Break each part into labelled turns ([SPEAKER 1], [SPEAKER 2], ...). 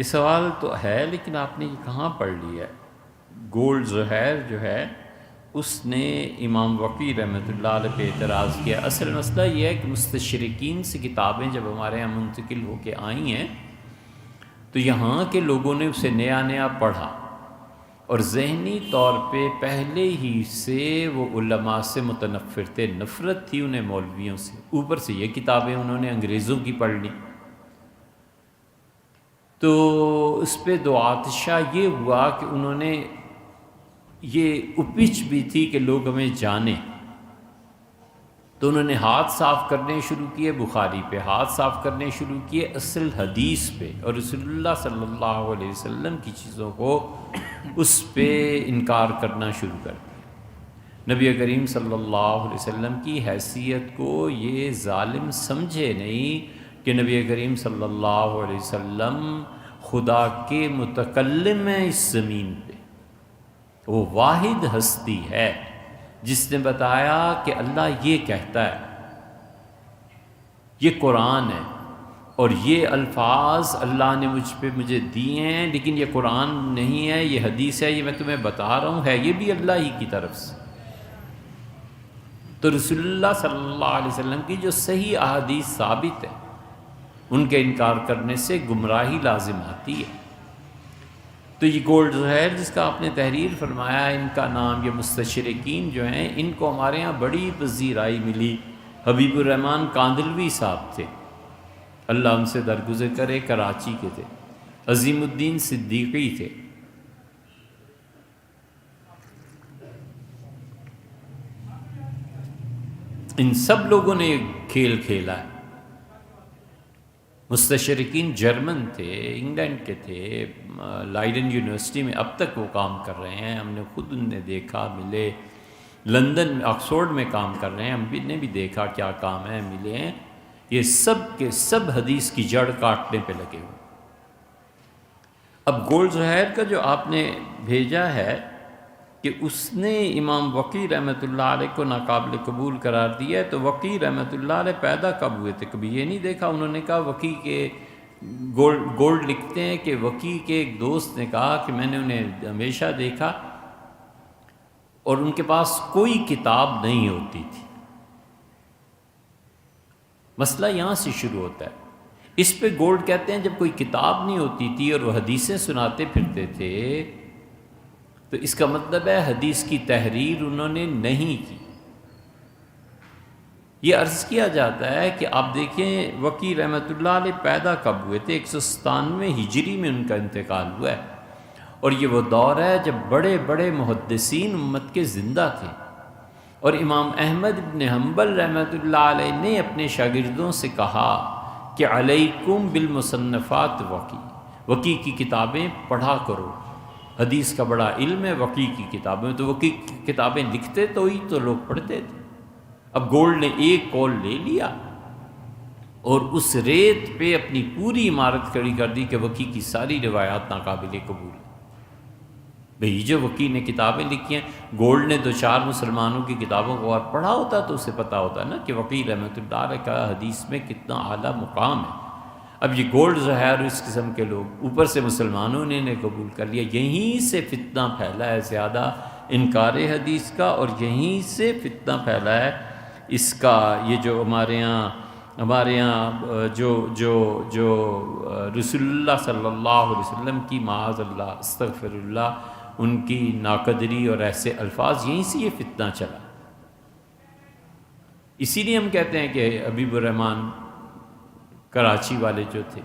[SPEAKER 1] یہ سوال تو ہے لیکن آپ نے یہ کہاں پڑھ لیا ہے؟ گولڈ زہیر جو ہے اس نے امام وقی رحمۃ اللہ علیہ پہ اعتراض کیا۔ اصل مسئلہ یہ ہے کہ مستشرقین سے کتابیں جب ہمارے یہاں منتقل ہو کے آئی ہیں تو یہاں کے لوگوں نے اسے نیا نیا پڑھا، اور ذہنی طور پہ پہلے ہی سے وہ علماء سے متنفر تھے، نفرت تھی انہیں مولویوں سے، اوپر سے یہ کتابیں انہوں نے انگریزوں کی پڑھ لی، تو اس پہ دو آتشہ یہ ہوا کہ انہوں نے یہ اپچ بھی تھی کہ لوگ ہمیں جانیں، تو انہوں نے ہاتھ صاف کرنے شروع کیے، بخاری پہ ہاتھ صاف کرنے شروع کیے، اصل حدیث پہ اور رسول اللہ صلی اللہ علیہ وسلم کی چیزوں کو اس پہ انکار کرنا شروع کر دیا۔ نبی کریم صلی اللہ علیہ وسلم کی حیثیت کو یہ ظالم سمجھے نہیں کہ نبی کریم صلی اللہ علیہ وسلم خدا کے متکلم ہیں اس زمین پہ، وہ واحد ہستی ہے جس نے بتایا کہ اللہ یہ کہتا ہے، یہ قرآن ہے اور یہ الفاظ اللہ نے مجھے دیے ہیں، لیکن یہ قرآن نہیں ہے، یہ حدیث ہے، یہ میں تمہیں بتا رہا ہوں، ہے یہ بھی اللہ ہی کی طرف سے۔ تو رسول اللہ صلی اللہ علیہ وسلم کی جو صحیح احادیث ثابت ہے ان کے انکار کرنے سے گمراہی لازم آتی ہے۔ تو یہ گولڈ زہیر جس کا آپ نے تحریر فرمایا، ان کا نام، یہ مستشرقین جو ہیں ان کو ہمارے ہاں بڑی پذیرائی ملی۔ حبیب الرحمن کاندلوی صاحب تھے، اللہ ان سے درگزر کرے، کراچی کے تھے۔ عظیم الدین صدیقی تھے، ان سب لوگوں نے کھیل کھیلا ہے۔ مستشرقین جرمن تھے، انگلینڈ کے تھے، لائڈن یونیورسٹی میں اب تک وہ کام کر رہے ہیں، ہم نے خود انہیں دیکھا، ملے، لندن میں آکسفورڈ میں کام کر رہے ہیں، ہم نے بھی دیکھا کیا کام ہے، ملے ہیں۔ یہ سب کے سب حدیث کی جڑ کاٹنے پہ لگے ہوئے۔ اب گولڈ زہیر کا جو آپ نے بھیجا ہے کہ اس نے امام وقی رحمۃ اللہ علیہ کو ناقابل قبول قرار دیا ہے، تو وقی رحمۃ اللہ علیہ پیدا کب ہوئے تھے؟ کبھی یہ نہیں دیکھا انہوں نے کہا وقی کے گولڈ لکھتے ہیں کہ وقی کے ایک دوست نے کہا کہ میں نے انہیں ہمیشہ دیکھا اور ان کے پاس کوئی کتاب نہیں ہوتی تھی۔ مسئلہ یہاں سے شروع ہوتا ہے۔ اس پہ گولڈ کہتے ہیں جب کوئی کتاب نہیں ہوتی تھی اور وہ حدیثیں سناتے پھرتے تھے تو اس کا مطلب ہے حدیث کی تحریر انہوں نے نہیں کی۔ یہ عرض کیا جاتا ہے کہ آپ دیکھیں وقی رحمۃ اللہ علیہ پیدا کب ہوئے تھے؟ 197 ہجری میں ان کا انتقال ہوا ہے، اور یہ وہ دور ہے جب بڑے بڑے محدثین امت کے زندہ تھے، اور امام احمد بن حنبل رحمۃ اللہ علیہ نے اپنے شاگردوں سے کہا کہ علیکم بالمصنفات وقی کی کتابیں پڑھا کرو، حدیث کا بڑا علم ہے وقی کی کتابیں، تو وقی کی کتابیں لکھتے تو ہی تو لوگ پڑھتے تھے۔ اب گولڈ نے ایک کال لے لیا اور اس ریت پہ اپنی پوری عمارت کھڑی کر دی کہ وقی کی ساری روایات ناقابل قبول ہیں۔ بھئی جو وقی نے کتابیں لکھی ہیں، گولڈ نے دو چار مسلمانوں کی کتابوں کو اور پڑھا ہوتا تو اسے پتہ ہوتا نا کہ وقی رحمۃ اللہ علیہ کا حدیث میں کتنا اعلیٰ مقام ہے۔ اب یہ گولڈ زہیر اس قسم کے لوگ، اوپر سے مسلمانوں نے انہیں قبول کر لیا، یہیں سے فتنہ پھیلا ہے زیادہ انکار حدیث کا، اور یہیں سے فتنہ پھیلا ہے اس کا۔ یہ جو ہمارے یہاں جو رسول اللہ صلی اللہ علیہ وسلم کی معاذ اللہ استغفر اللہ ان کی ناقدری اور ایسے الفاظ، یہیں سے یہ فتنہ چلا۔ اسی لیے ہم کہتے ہیں کہ حبیب الرحمن کراچی والے جو تھے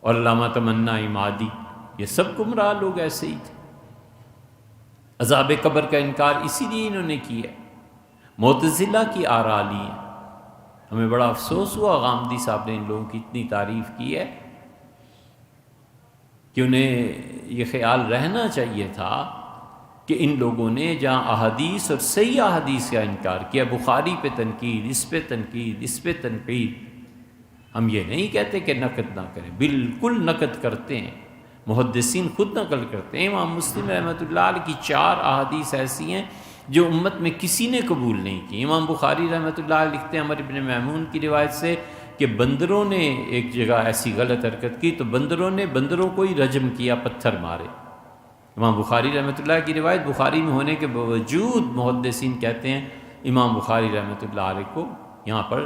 [SPEAKER 1] اور علامہ تمنا عمادی، یہ سب گمراہ لوگ ایسے ہی تھے۔ عذاب قبر کا انکار اسی لیے انہوں نے کیا۔ معتزلہ کی آراء لی ہیں۔ ہمیں بڑا افسوس ہوا غامدی صاحب نے ان لوگوں کی اتنی تعریف کی ہے کہ انہیں یہ خیال رہنا چاہیے تھا کہ ان لوگوں نے جہاں احادیث اور صحیح احادیث کا انکار کیا، بخاری پہ تنقید، اس پہ تنقید، اس پہ تنقید، ہم یہ نہیں کہتے کہ نقد نہ کریں، بالکل نقد کرتے ہیں، محدثین خود نقل کرتے ہیں۔ امام مسلم رحمۃ اللہ علیہ کی 4 احادیث ایسی ہیں جو امت میں کسی نے قبول نہیں کی۔ امام بخاری رحمۃ اللہ علیہ لکھتے ہیں عمر بن میمون کی روایت سے کہ بندروں نے ایک جگہ ایسی غلط حرکت کی تو بندروں کو ہی رجم کیا، پتھر مارے۔ امام بخاری رحمۃ اللہ کی روایت بخاری میں ہونے کے باوجود محدثین کہتے ہیں امام بخاری رحمۃ اللہ علیہ کو یہاں پر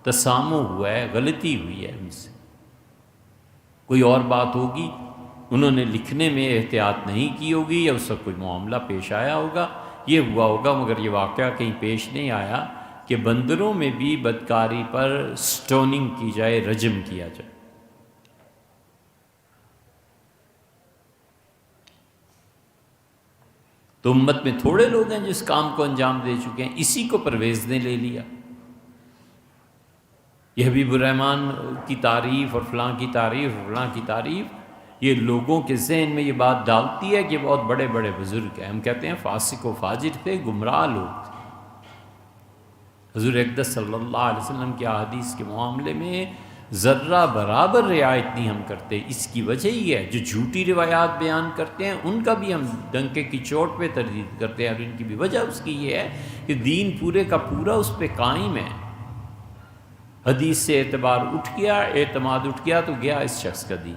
[SPEAKER 1] تسامح ہوا ہے، غلطی ہوئی ہے ان سے۔ کوئی اور بات ہوگی، انہوں نے لکھنے میں احتیاط نہیں کی ہوگی، یا اس کا کوئی معاملہ پیش آیا ہوگا، یہ ہوا ہوگا، مگر یہ واقعہ کہیں پیش نہیں آیا کہ بندروں میں بھی بدکاری پر سٹوننگ کی جائے، رجم کیا جائے۔ تو امت میں تھوڑے لوگ ہیں جس کام کو انجام دے چکے ہیں، اسی کو پرویز نے لے لیا۔ یہ حبیب الرحمن کی تعریف اور فلاں کی تعریف اور فلاں کی تعریف، یہ لوگوں کے ذہن میں یہ بات ڈالتی ہے کہ بہت بڑے بڑے بزرگ ہیں۔ ہم کہتے ہیں فاسق و فاجر تھے، گمراہ لوگ تھے۔ حضور اقدس صلی اللہ علیہ وسلم کی احادیث کے معاملے میں ذرہ برابر رعایت نہیں ہم کرتے۔ اس کی وجہ یہ ہے جو جھوٹی روایات بیان کرتے ہیں ان کا بھی ہم ڈنکے کی چوٹ پہ تردید کرتے ہیں، اور ان کی بھی وجہ اس کی یہ ہے کہ دین پورے کا پورا اس پہ قائم ہے۔ حدیث سے اعتبار اٹھ گیا، اعتماد اٹھ گیا تو گیا اس شخص کا دین۔